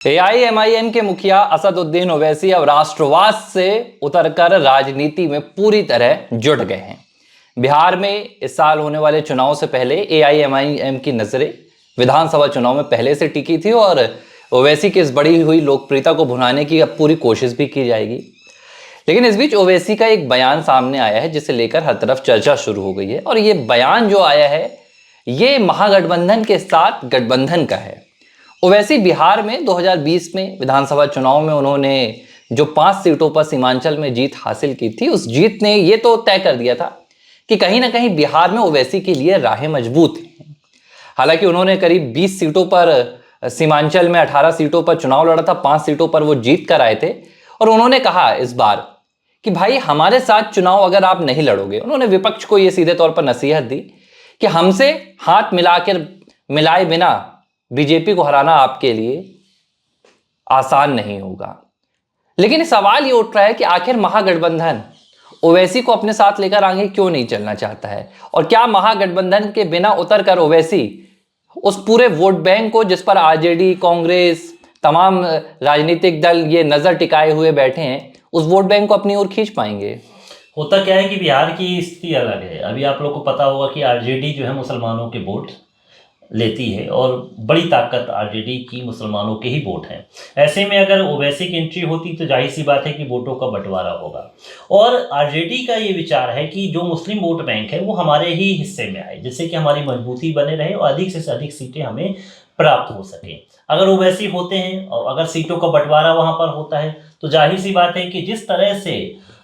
AIMIM के मुखिया असदुद्दीन ओवैसी अब राष्ट्रवाद से उतरकर राजनीति में पूरी तरह जुट गए हैं। बिहार में इस साल होने वाले चुनाव से पहले एआईएमआईएम की नजरें विधानसभा चुनाव में पहले से टिकी थी और ओवैसी की इस बढ़ी हुई लोकप्रियता को भुनाने की अब पूरी कोशिश भी की जाएगी। लेकिन इस बीच ओवैसी का एक बयान सामने आया है जिसे लेकर हर तरफ चर्चा शुरू हो गई है और ये बयान जो आया है ये महागठबंधन के साथ गठबंधन का है। ओवैसी बिहार में 2020 में विधानसभा चुनाव में उन्होंने जो 5 सीटों पर सीमांचल में जीत हासिल की थी, उस जीत ने ये तो तय कर दिया था कि कहीं ना कहीं बिहार में ओवैसी के लिए राहें मजबूत हैं। हालांकि उन्होंने करीब 20 सीटों पर सीमांचल में 18 सीटों पर चुनाव लड़ा था, 5 सीटों पर वो जीत कर आए थे और उन्होंने कहा इस बार कि भाई हमारे साथ चुनाव अगर आप नहीं लड़ोगे, उन्होंने विपक्ष को ये सीधे तौर पर नसीहत दी कि हमसे हाथ मिलाए बिना बीजेपी को हराना आपके लिए आसान नहीं होगा। लेकिन सवाल ये उठ रहा है कि आखिर महागठबंधन ओवैसी को अपने साथ लेकर आगे क्यों नहीं चलना चाहता है और क्या महागठबंधन के बिना उतर कर ओवैसी उस पूरे वोट बैंक को, जिस पर आरजेडी, कांग्रेस, तमाम राजनीतिक दल ये नजर टिकाए हुए बैठे हैं, उस वोट बैंक को अपनी ओर खींच पाएंगे? होता क्या है कि बिहार की स्थिति अलग है। अभी आप लोग को पता होगा कि आरजेडी जो है मुसलमानों के वोट लेती है और बड़ी ताकत आरजेडी की मुसलमानों के ही वोट हैं। ऐसे में अगर ओवैसी की एंट्री होती तो जाहिर सी बात है कि वोटों का बंटवारा होगा और आरजेडी का ये विचार है कि जो मुस्लिम वोट बैंक है वो हमारे ही हिस्से में आए, जिससे कि हमारी मजबूती बने रहे और अधिक से अधिक सीटें हमें प्राप्त हो सके। अगर ओवैसी होते हैं और अगर सीटों का बंटवारा वहाँ पर होता है तो जाहिर सी बात है कि जिस तरह से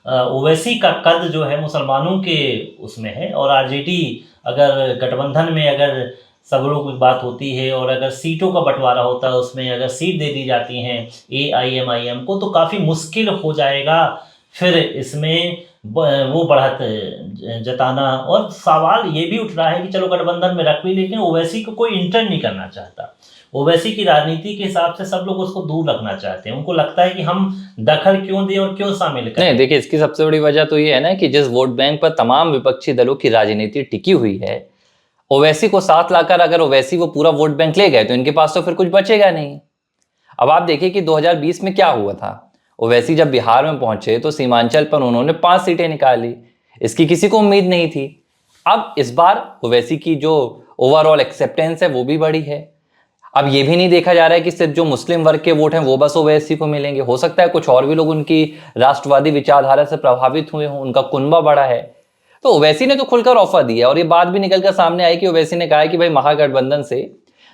ओवैसी का कद जो है मुसलमानों के उसमें है और आरजेडी अगर गठबंधन में अगर सब लोग की बात होती है और अगर सीटों का बंटवारा होता है उसमें अगर सीट दे दी जाती हैं एआईएमआईएम को तो काफ़ी मुश्किल हो जाएगा फिर इसमें वो बढ़त जताना। और सवाल ये भी उठ रहा है कि चलो गठबंधन में रख भी, लेकिन ओवैसी को कोई इंटर नहीं करना चाहता। ओवैसी की राजनीति के हिसाब से सब लोग उसको दूर रखना चाहते हैं। उनको लगता है कि हम दखल क्यों दें और क्यों शामिल करें। नहीं, देखिए इसकी सबसे बड़ी वजह तो ये है ना कि जिस वोट बैंक पर तमाम विपक्षी दलों की राजनीति टिकी हुई है, ओवैसी को साथ लाकर अगर ओवैसी वो पूरा वोट बैंक ले गए तो इनके पास तो फिर कुछ बचेगा नहीं। अब आप देखिए कि 2020 में क्या हुआ था। ओवैसी जब बिहार में पहुंचे तो सीमांचल पर उन्होंने 5 सीटें निकाली, इसकी किसी को उम्मीद नहीं थी। अब इस बार ओवैसी की जो ओवरऑल एक्सेप्टेंस है वो भी बढ़ी है। अब ये भी नहीं देखा जा रहा है कि सिर्फ जो मुस्लिम वर्ग के वोट हैं वो बस ओवैसी को मिलेंगे, हो सकता है कुछ और भी लोग उनकी राष्ट्रवादी विचारधारा से प्रभावित हुए हों, उनका कुनबा बढ़ा है। तो ओवैसी ने तो खुलकर ऑफर दिया और ये बात भी निकलकर सामने आई कि ओवैसी ने कहा है कि भाई महागठबंधन से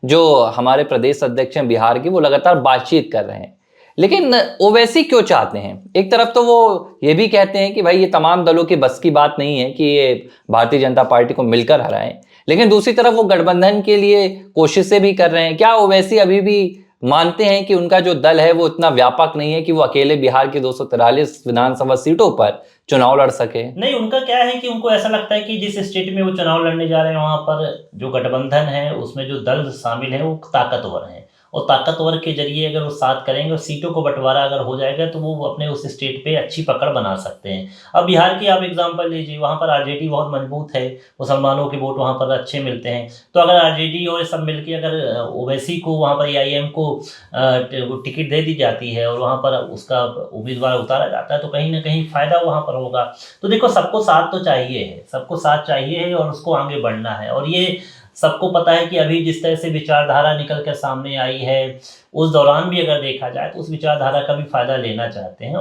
जो हमारे प्रदेश अध्यक्ष हैं बिहार की वो लगातार बातचीत कर रहे हैं। लेकिन ओवैसी क्यों चाहते हैं? एक तरफ तो वो ये भी कहते हैं कि भाई ये तमाम दलों की बस की बात नहीं है कि ये भारतीय जनता पार्टी को मिलकर हराएं, लेकिन दूसरी तरफ वो गठबंधन के लिए कोशिशें भी कर रहे हैं। क्या ओवैसी अभी भी मानते हैं कि उनका जो दल है वो इतना व्यापक नहीं है कि वो अकेले बिहार की 243 विधानसभा सीटों पर चुनाव लड़ सके? नहीं, उनका क्या है कि उनको ऐसा लगता है कि जिस स्टेट में वो चुनाव लड़ने जा रहे हैं वहाँ पर जो गठबंधन है उसमें जो दल शामिल है वो ताकतवर हैं और ताकतवर के जरिए अगर वो साथ करेंगे और सीटों को बंटवारा अगर हो जाएगा तो वो अपने उस स्टेट पे अच्छी पकड़ बना सकते हैं। अब बिहार की आप एग्जांपल लीजिए, वहाँ पर आरजेडी बहुत मजबूत है, मुसलमानों के वोट वहाँ पर अच्छे मिलते हैं। तो अगर आरजेडी और सब मिलकर अगर ओवैसी को वहाँ पर एआईएम को टिकट दे दी जाती है और वहाँ पर उसका उम्मीदवार उतारा जाता है तो कहीं ना कहीं फ़ायदा वहाँ पर होगा। तो देखो, सबको साथ तो चाहिए है, सबको साथ चाहिए है और उसको आगे बढ़ना है। और ये सबको पता है कि अभी जिस तरह से विचारधारा निकल कर सामने आई है उस दौरान भी अगर देखा जाए तो उस विचारधारा का भी फायदा लेना चाहते हैं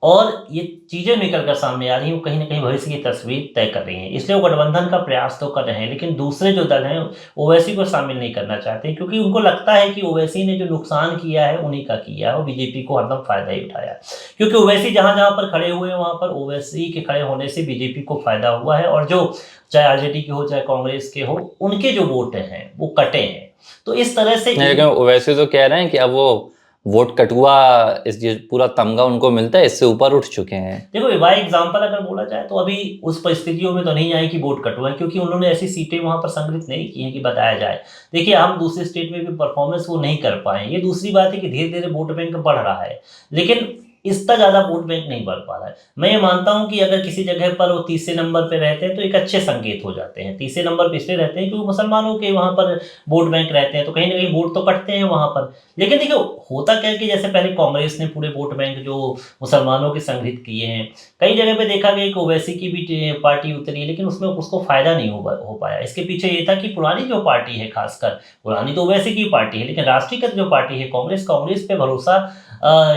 और ये चीज़ें निकल कर सामने आ रही हैं, वो कहीं ना कहीं भविष्य की तस्वीर तय कर रही हैं। इसलिए वो गठबंधन का प्रयास तो कर रहे हैं, लेकिन दूसरे जो दल हैं ओवैसी को शामिल नहीं करना चाहते क्योंकि उनको लगता है कि ओवैसी ने जो नुकसान किया है उन्हीं का किया है और बीजेपी को हरदम फायदा ही उठाया। क्योंकि ओवैसी जहाँ जहाँ पर खड़े हुए हैं वहाँ पर ओवैसी के खड़े होने से बीजेपी को फायदा हुआ है और जो चाहे आरजेडी के हो चाहे कांग्रेस के हो उनके जो वोट हैं वो कटे हैं। तो इस तरह से लेकिन ओवैसी तो कह रहे हैं कि अब वो वोट कटुआ इस ये पूरा तमगा उनको मिलता है, इससे ऊपर उठ चुके हैं। देखो, बाई एग्जाम्पल अगर बोला जाए तो अभी उस परिस्थितियों में तो नहीं आए कि वोट कटवाएं क्योंकि उन्होंने ऐसी सीटें वहां पर संग्रहित नहीं की हैं कि बताया जाए। देखिए, हम दूसरे स्टेट में भी परफॉर्मेंस वो नहीं कर पाए। ये दूसरी बात है कि धीरे धीरे वोट बैंक बढ़ रहा है, लेकिन इतना ज़्यादा वोट बैंक नहीं बढ़ पा रहा है। मैं ये मानता हूँ कि अगर किसी जगह पर वो तीसरे नंबर पे रहते हैं तो एक अच्छे संकेत हो जाते हैं। तीसरे नंबर पे इसलिए रहते हैं क्योंकि मुसलमानों के वहाँ पर वोट बैंक रहते हैं, तो कहीं ना कहीं वोट तो कटते हैं वहाँ पर। लेकिन देखिए होता क्या है कि जैसे पहले कांग्रेस ने पूरे वोट बैंक जो मुसलमानों के संगठित किए हैं, कई जगह पे देखा गया कि ओवैसी की भी पार्टी उतरी, लेकिन उसमें उसको फायदा नहीं हो पाया। इसके पीछे ये था कि पुरानी जो पार्टी है, खासकर पुरानी तो ओवैसी की पार्टी है, लेकिन राष्ट्रीयकृत जो पार्टी है कांग्रेस पे भरोसा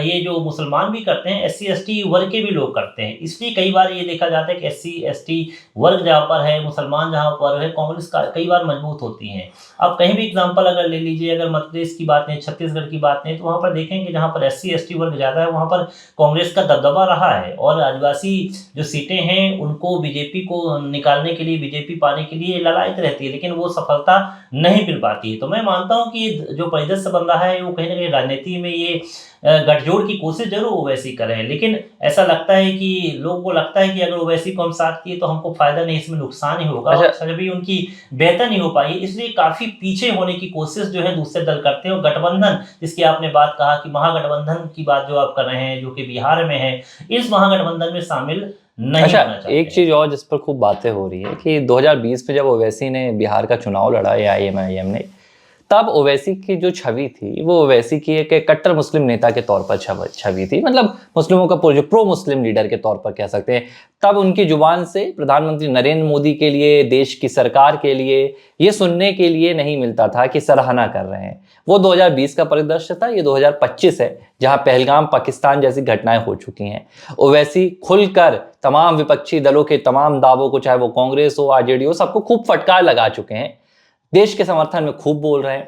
ये जो मुसलमान भी करते हैं, एससी एसटी वर्ग के भी लोग करते हैं। इसलिए कई बार ये देखा जाता है कि एससी एसटी वर्ग जहाँ पर है, मुसलमान जहाँ पर है, कांग्रेस का कई बार मजबूत होती है। आप कहीं भी एग्जांपल अगर ले लीजिए, अगर मध्य प्रदेश की बात है, छत्तीसगढ़ की बात है, तो वहाँ पर देखेंगे जहाँ पर एससी एसटी वर्ग ज़्यादा है वहाँ पर कांग्रेस का दबदबा रहा है। और आदिवासी जो सीटें हैं उनको बीजेपी को निकालने के लिए, बीजेपी पाने के लिए ललायत रहती है, लेकिन वो सफलता नहीं मिल पाती है। तो मैं मानता हूँ कि जो परिदृश्य बन रहा है वो कहीं ना कहीं राजनीति में ये गठजोड़ की कोशिश जरूर ओवैसी कर रहे हैं, लेकिन ऐसा लगता है कि लोगों को लगता है कि अगर ओवैसी को हम साथ किए तो हमको फायदा नहीं, इसमें नुकसान ही होगा। अच्छा। और छवि उनकी बेहतर नहीं हो पाई, इसलिए काफी पीछे होने की कोशिश जो है दूसरे दल करते हैं। और गठबंधन जिसकी आपने बात कहा कि महागठबंधन की बात जो आप कर रहे हैं, जो कि बिहार में है, इस महागठबंधन में शामिल नहीं अच्छा, होना चाहते एक चीज और जिस पर खूब बातें हो रही है कि 2020 में जब ओवैसी ने बिहार का चुनाव लड़ा एआईएमआईएम ने, तब ओवैसी की जो छवि थी वो ओवैसी की एक कट्टर मुस्लिम नेता के तौर पर छवि थी, मतलब मुस्लिमों का जो प्रो मुस्लिम लीडर के तौर पर कह सकते हैं। तब उनकी जुबान से प्रधानमंत्री नरेंद्र मोदी के लिए, देश की सरकार के लिए ये सुनने के लिए नहीं मिलता था कि सराहना कर रहे हैं। वो 2020 का परिदृश्य था, ये 2025 है जहां पहलगाम पाकिस्तान जैसी घटनाएं हो चुकी हैं। ओवैसी खुलकर तमाम विपक्षी दलों के तमाम दावों को, चाहे वो कांग्रेस हो, आरजेडी हो, सबको खूब फटकार लगा चुके हैं, देश के समर्थन में खूब बोल रहे हैं।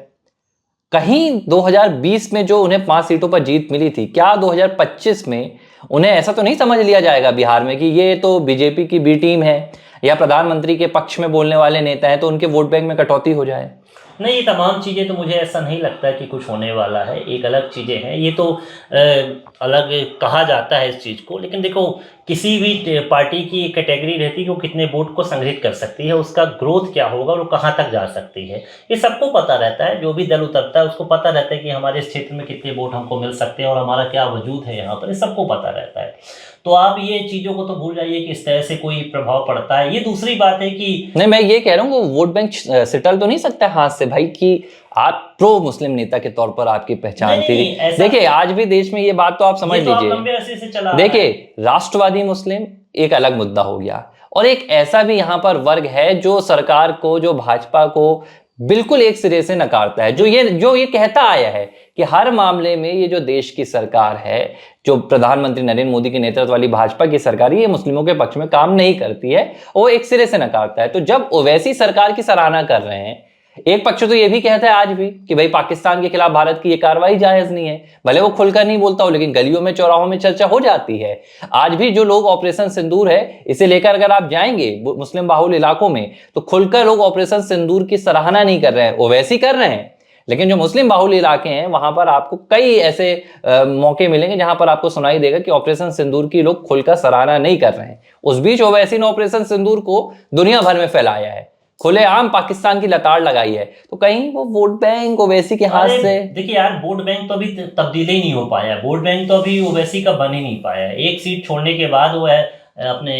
कहीं 2020 में जो उन्हें 5 सीटों पर जीत मिली थी, क्या 2025 में उन्हें ऐसा तो नहीं समझ लिया जाएगा बिहार में कि ये तो बीजेपी की बी टीम है या प्रधानमंत्री के पक्ष में बोलने वाले नेता हैं, तो उनके वोट बैंक में कटौती हो जाए? नहीं, ये तमाम चीज़ें तो मुझे ऐसा नहीं लगता है कि कुछ होने वाला है। एक अलग चीज़ें हैं, ये तो अलग कहा जाता है इस चीज़ को, लेकिन देखो किसी भी पार्टी की एक कैटेगरी रहती है कि वो कितने वोट को संग्रहित कर सकती है, उसका ग्रोथ क्या होगा और वो कहाँ तक जा सकती है, ये सबको पता रहता है। जो भी दल उतरता है उसको पता रहता है कि हमारे इस क्षेत्र में कितने वोट हमको मिल सकते हैं और हमारा क्या वजूद है यहाँ पर, ये सबको पता रहता है। तो आप ये चीज़ों को तो भूल जाइए कि इस तरह से कोई प्रभाव पड़ता है। ये दूसरी बात है कि नहीं, मैं ये कह रहा हूँ वो वोट बैंक सिटल तो नहीं सकता हाथ से भाई कि आप प्रो मुस्लिम नेता के तौर पर आपकी पहचान थी। देखिए आज भी देश में ये बात तो आप समझ लीजिए, देखिए राष्ट्रवादी मुस्लिम एक अलग मुद्दा हो गया, और एक ऐसा भी यहाँ पर वर्ग है जो सरकार को, जो भाजपा को बिल्कुल एक सिरे से नकारता है, जो ये कहता आया है कि हर मामले में ये जो देश की सरकार है, जो प्रधानमंत्री नरेंद्र मोदी के नेतृत्व वाली भाजपा की सरकार, ये मुस्लिमों के पक्ष में काम नहीं करती है, वो एक सिरे से नकारता है। तो जब ओवैसी सरकार की सराहना कर रहे हैं, एक पक्ष तो ये भी कहता है आज भी कि भाई पाकिस्तान के खिलाफ भारत की ये कार्रवाई जायज नहीं है, भले वो खुलकर नहीं बोलता हो लेकिन गलियों में चौराहों में चर्चा हो जाती है। आज भी जो लोग ऑपरेशन सिंदूर है इसे लेकर अगर आप जाएंगे मुस्लिम बाहुल इलाकों में तो खुलकर लोग ऑपरेशन सिंदूर की सराहना नहीं कर रहे हैं, ओवैसी कर रहे हैं। लेकिन जो मुस्लिम बाहुल इलाके हैं वहां पर आपको कई ऐसे मौके मिलेंगे जहां पर आपको सुनाई देगा कि ऑपरेशन सिंदूर की लोग खुलकर सराहना नहीं कर रहे हैं। उस बीच ओवैसी ने ऑपरेशन सिंदूर को दुनिया भर में फैलाया है, खुलेआम पाकिस्तान की लताड़ लगाई है। तो कहीं वो वोट बैंक ओवैसी के हाथ से, देखिए यार वोट बैंक तो अभी तब्दील ही नहीं हो पाया, वोट बैंक तो अभी ओवैसी का बन ही नहीं पाया। एक सीट छोड़ने के बाद वो है अपने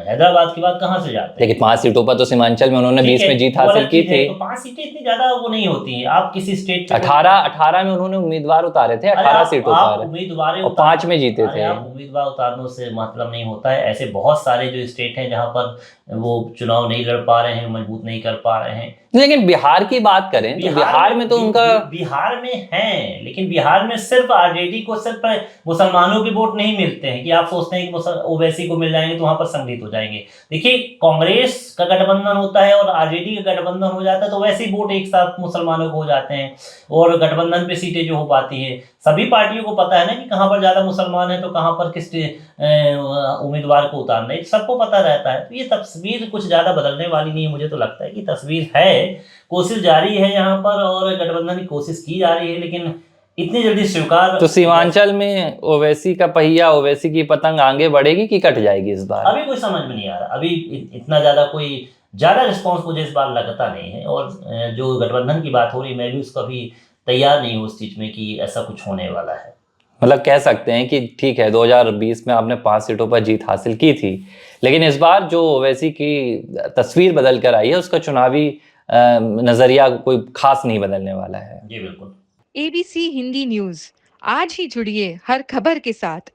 हैदराबाद की बात कहाँ से जाते हैं। लेकिन 5 सीटों पर तो सीमांचल में उन्होंने 20 में जीत हासिल की थी। तो 5 सीटें इतनी ज्यादा वो नहीं होती हैं। आप किसी स्टेट 18 में उन्होंने उम्मीदवार उतारे थे 18 सीटों पर, उम्मीदवार और 5 में जीते थे। आप उम्मीदवार उतारने से मतलब नहीं होता है। ऐसे बहुत सारे जो स्टेट हैं जहाँ पर वो चुनाव नहीं लड़ पा रहे हैं, मजबूत नहीं कर पा रहे हैं। लेकिन बिहार की बात करें तो बिहार में तो उनका, बिहार में है, लेकिन बिहार में सिर्फ आरजेडी को सिर्फ मुसलमानों के वोट नहीं मिलते हैं कि आप सोचते हैं कि ओवैसी को मिल जाएंगे तो वहां पर संगठित हो जाएंगे। देखिए कांग्रेस का गठबंधन होता है और आरजेडी का गठबंधन हो जाता है तो वैसे ही वोट एक साथ मुसलमानों को हो जाते हैं और गठबंधन पे सीटें जो हो पाती है। सभी पार्टियों को पता है ना कि कहाँ पर ज्यादा मुसलमान है तो कहाँ पर किस उम्मीदवार को उतारना है, सबको पता रहता है। तो ये तस्वीर कुछ ज्यादा बदलने वाली नहीं है। मुझे तो लगता है कि तस्वीर है, कोशिश जारी है यहाँ पर और गठबंधन की कोशिश की जा रही है, लेकिन इतनी जल्दी स्वीकार। तो सीमांचल में ओवैसी का पहिया, ओवैसी की पतंग आगे बढ़ेगी कि कट जाएगी इस बार? अभी कोई समझ में नहीं आ रहा। अभी इतना ज्यादा कोई ज्यादा रिस्पॉन्स मुझे इस बार लगता नहीं है। और जो गठबंधन की बात हो रही, मैं भी उसका भी तैयार नहीं हूँ उस चीज में कि ऐसा कुछ होने वाला है। मतलब कह सकते हैं कि ठीक है 2020 में आपने 5 सीटों पर जीत हासिल की थी, लेकिन इस बार जो ओवैसी की तस्वीर बदल कर आई है उसका चुनावी नजरिया कोई खास नहीं बदलने वाला है। जी बिल्कुल। ABC हिंदी न्यूज, आज ही जुड़िए हर खबर के साथ